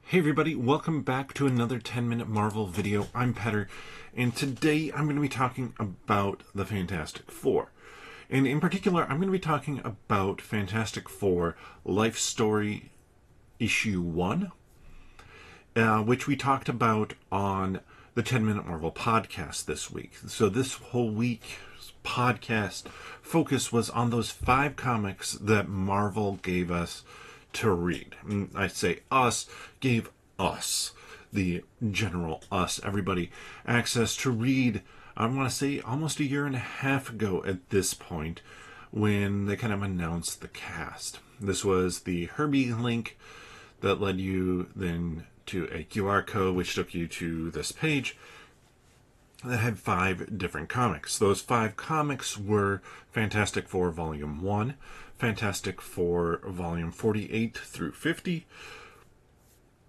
Hey everybody, welcome back to another 10-minute Marvel video. I'm Petter, and today I'm going to be talking about the Fantastic Four. And in particular, I'm going to be talking about Fantastic Four Life Story Issue 1, which we talked about on the 10-minute Marvel podcast this week. So this whole week's podcast focus was on those 5 comics that Marvel gave us to read. And I say us, gave us, the general us, everybody, access to read, I want to say almost a year and a half ago at this point, when they kind of announced the cast. This was the Herbie link that led you then to a QR code which took you to this page that had 5 different comics. Those 5 comics were Fantastic Four Volume 1, Fantastic Four Volume 48 through 50,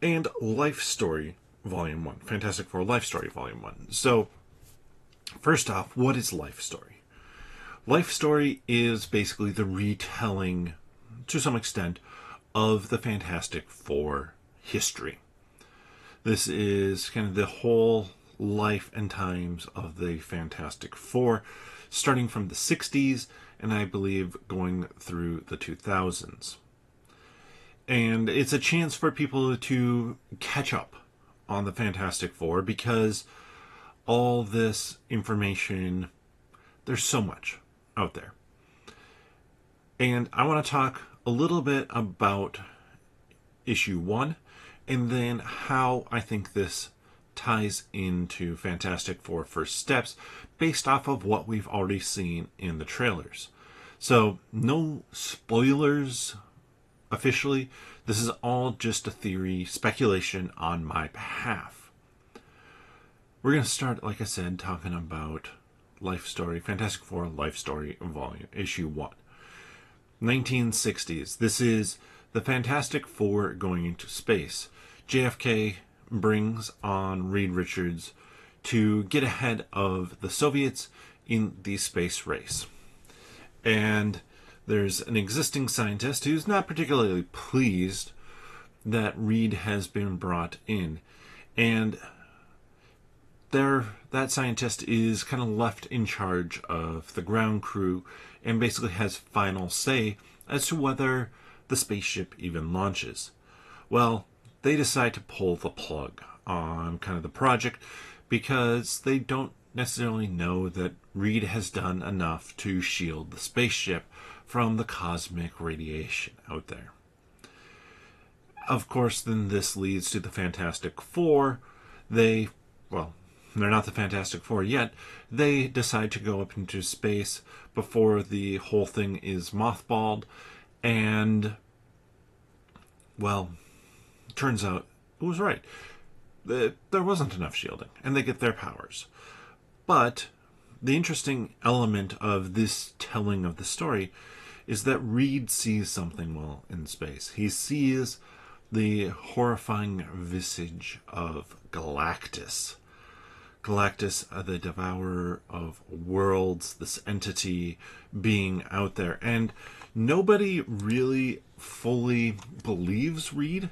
and Life Story Volume 1. Fantastic Four Life Story Volume 1. So, first off, what is Life Story? Life Story is basically the retelling, to some extent, of the Fantastic Four history. This is kind of the whole life and times of the Fantastic Four, starting from the 60s and I believe going through the 2000s. And it's a chance for people to catch up on the Fantastic Four because all this information, there's so much out there. And I want to talk a little bit about issue 1 and then how I think this ties into Fantastic Four First Steps based off of what we've already seen in the trailers. So, no spoilers officially. This is all just a theory, speculation on my behalf. We're going to start, like I said, talking about Life Story, Fantastic Four Life Story Volume, Issue 1. 1960s. This is the Fantastic Four going into space. JFK brings on Reed Richards to get ahead of the Soviets in the space race. And there's an existing scientist who's not particularly pleased that Reed has been brought in. And that scientist is kind of left in charge of the ground crew and basically has final say as to whether the spaceship even launches. Well, they decide to pull the plug on kind of the project because they don't necessarily know that Reed has done enough to shield the spaceship from the cosmic radiation out there. Of course, then this leads to the Fantastic Four. They're not the Fantastic Four yet. They decide to go up into space before the whole thing is mothballed. And, well, turns out it was right. There wasn't enough shielding, and they get their powers. But the interesting element of this telling of the story is that Reed sees something while in space. He sees the horrifying visage of Galactus. Galactus, the devourer of worlds, this entity being out there. And nobody really fully believes Reed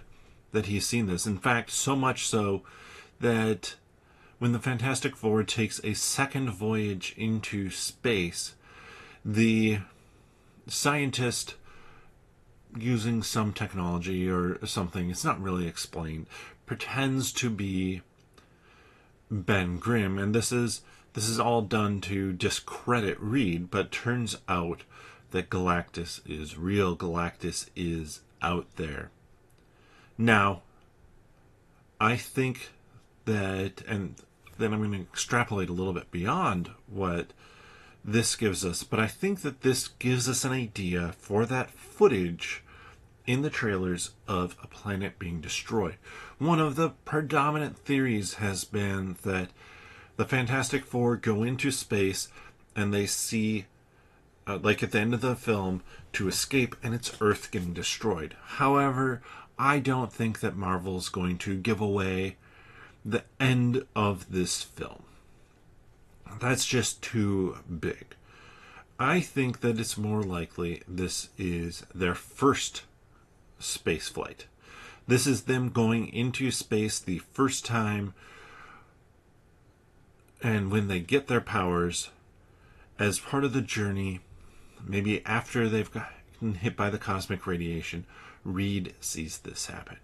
that he's seen this. In fact, so much so that when the Fantastic Four takes a second voyage into space, the scientist, using some technology or something, it's not really explained, pretends to be Ben Grimm, and this is all done to discredit Reed, but turns out that Galactus is real. Galactus is out there. Now, I think that, and then I'm going to extrapolate a little bit beyond what this gives us, but I think that this gives us an idea for that footage in the trailers of a planet being destroyed. One of the predominant theories has been that the Fantastic Four go into space and they see, like at the end of the film, to escape, and it's Earth getting destroyed. However, I don't think that Marvel's going to give away the end of this film. That's just too big. I think that it's more likely this is their first space flight. This is them going into space the first time, and when they get their powers, as part of the journey, maybe after they've gotten hit by the cosmic radiation, Reed sees this happen.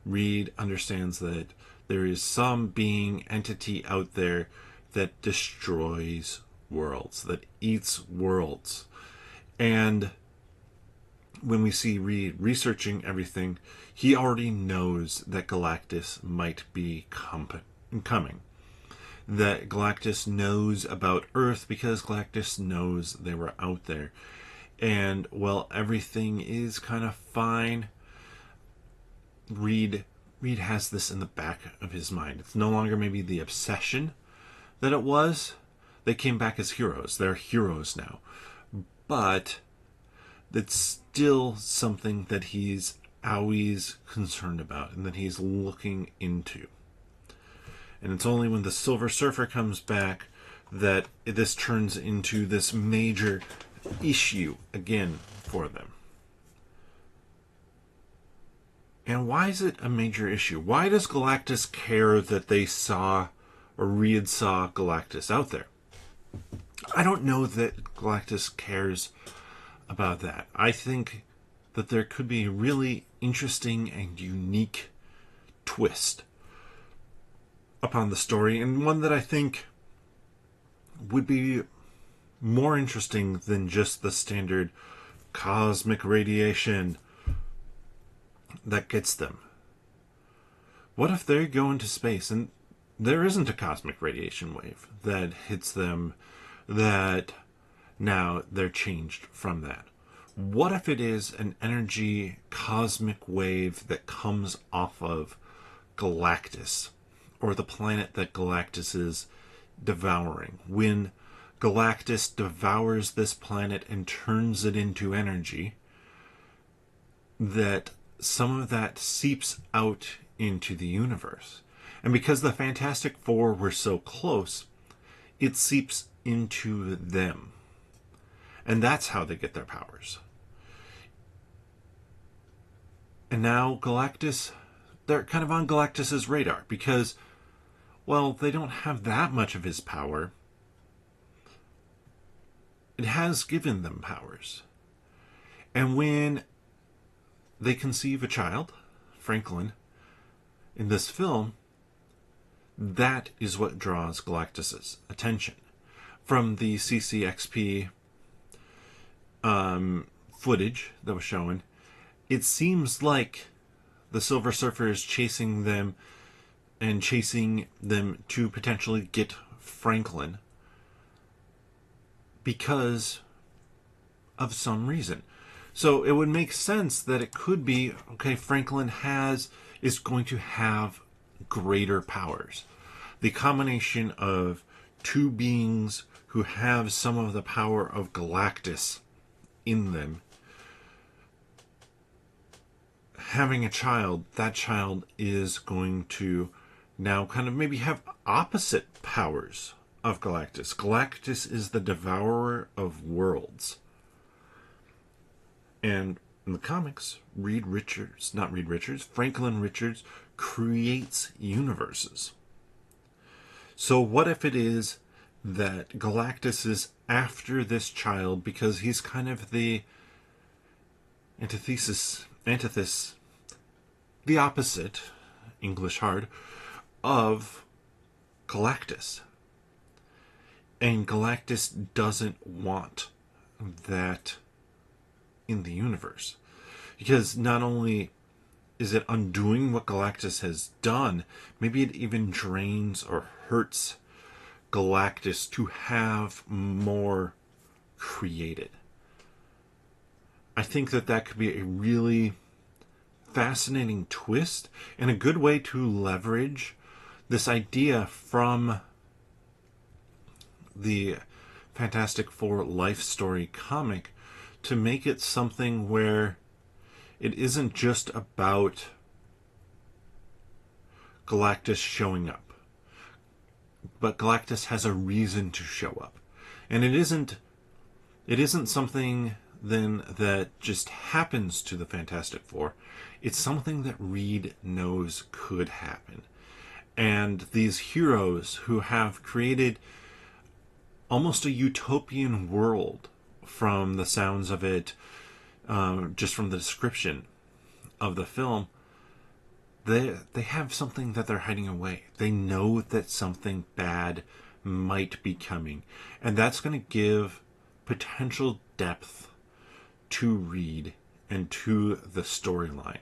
Reed understands that there is some being, entity out there that destroys worlds, that eats worlds. And when we see Reed researching everything, he already knows that Galactus might be coming. That Galactus knows about Earth because Galactus knows they were out there. And while everything is kind of fine, Reed has this in the back of his mind. It's no longer maybe the obsession that it was. They came back as heroes. They're heroes now. But it's still something that he's always concerned about and that he's looking into. And it's only when the Silver Surfer comes back that this turns into this major issue again for them. And why is it a major issue? Why does Galactus care that they saw, or Reed saw, Galactus out there? I don't know that Galactus cares about that. I think that there could be a really interesting and unique twist upon the story, and one that I think would be more interesting than just the standard cosmic radiation that gets them. What if they go into space and there isn't a cosmic radiation wave that hits them, that now they're changed from that? What if it is an energy cosmic wave that comes off of Galactus, or the planet that Galactus is devouring? When Galactus devours this planet and turns it into energy, that some of that seeps out into the universe. And because the Fantastic Four were so close, it seeps into them. And that's how they get their powers. And now Galactus, they're kind of on Galactus's radar because, well, they don't have that much of his power. It has given them powers. And when they conceive a child, Franklin, in this film, that is what draws Galactus's attention. From the CCXP footage that was shown, it seems like the Silver Surfer is chasing them and chasing them to potentially get Franklin because of some reason. So it would make sense that it could be, okay, Franklin is going to have greater powers. The combination of two beings who have some of the power of Galactus in them, having a child, that child is going to now kind of maybe have opposite powers of Galactus. Galactus is the devourer of worlds. And in the comics, Franklin Richards creates universes. So what if it is that Galactus is after this child because he's kind of the antithesis, the opposite, English hard, of Galactus. And Galactus doesn't want that in the universe. Because not only is it undoing what Galactus has done, maybe it even drains or hurts Galactus to have more created. I think that could be a really fascinating twist and a good way to leverage this idea from the Fantastic Four life story comic to make it something where it isn't just about Galactus showing up, but Galactus has a reason to show up. And it isn't something then that just happens to the Fantastic Four. It's something that Reed knows could happen. And these heroes who have created almost a utopian world from the sounds of it, just from the description of the film, they have something that they're hiding away. They know that something bad might be coming. And that's going to give potential depth to Reed and to the storyline.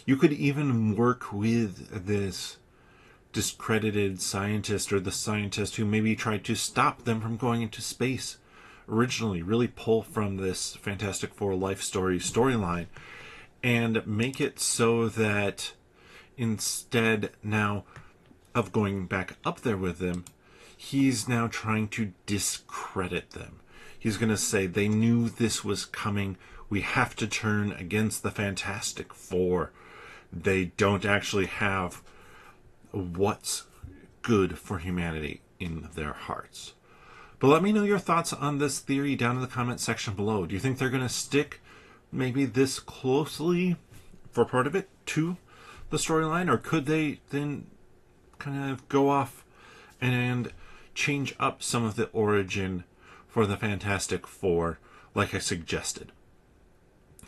You could even work with this discredited scientist, or the scientist who maybe tried to stop them from going into space originally, really pull from this Fantastic Four life storyline and make it so that instead now of going back up there with them, he's now trying to discredit them. He's going to say they knew this was coming. We have to turn against the Fantastic Four. They don't actually have what's good for humanity in their hearts. But let me know your thoughts on this theory down in the comment section below. Do you think they're going to stick maybe this closely for part of it to the storyline, or could they then kind of go off and change up some of the origin for the Fantastic Four like I suggested?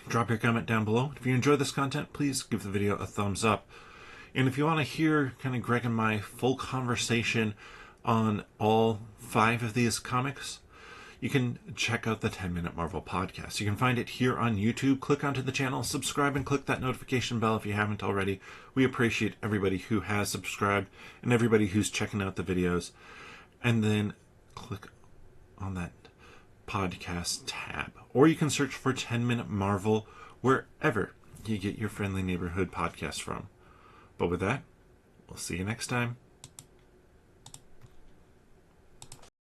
Drop your comment down below. If you enjoy this content, please give the video a thumbs up. And if you want to hear kind of Greg and my full conversation on all 5 of these comics, you can check out the 10-Minute Marvel podcast. You can find it here on YouTube. Click onto the channel, subscribe, and click that notification bell if you haven't already. We appreciate everybody who has subscribed and everybody who's checking out the videos. And then click on that podcast tab. Or you can search for 10-Minute Marvel wherever you get your friendly neighborhood podcast from. But with that, we'll see you next time.